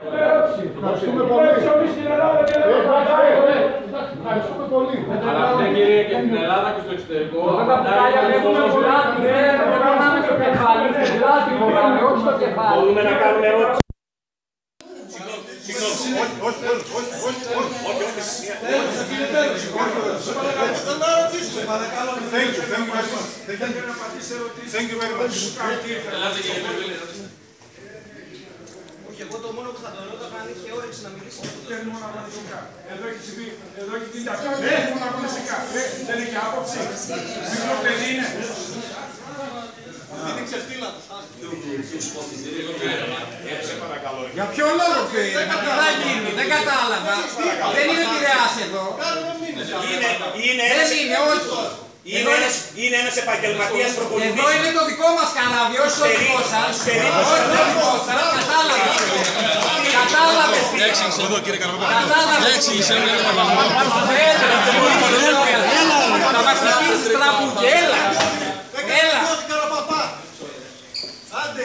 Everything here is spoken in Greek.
Ευχαριστούμε πολύ. Ευχαριστούμε πολύ. Αλλά αυτά κύριε και στην Ελλάδα και στο εξωτερικό. Αυτά τα πουλάκια βλέπουμε πλάτη, δεν περνάμε στο κεφάλι. Στην πλάτη μπορούμε, όχι στο κεφάλι. Μπορούμε να κάνουμε ερώτηση. Thank you very much. Όχι, εγώ το μόνο που θα τον ρώταγα αν είχε όρεξη να μιλήσει. Δεν μόνο αγωνιστικά. Εδώ έχει συμβεί, εδώ έχει γίνει αυτό. Δεν μόνο αγωνιστικά. Δεν έχει άποψη. Μικρό παιδί είναι. Αυτή είναι ξεφτύλα του. Για ποιο λόγο και τι θα γίνει, δεν κατάλαβα. Δεν είναι Πειραιάς εδώ. Δεν είναι, όχι. Είναι ένας επαγγελματίας προπονητής. Εδώ είναι το δικό μας καράβι, όχι το δικό σας. Όχι το δικό σας, κατάλαβες. Κατάλαβες. Έξιξε εδώ κύριε Καραπαπά. Κατάλαβες. Έξιξε κύριε Καραπαπά. Θα μας χτυπήσεις τραπουγγ, έλα. Έλα. Άντε.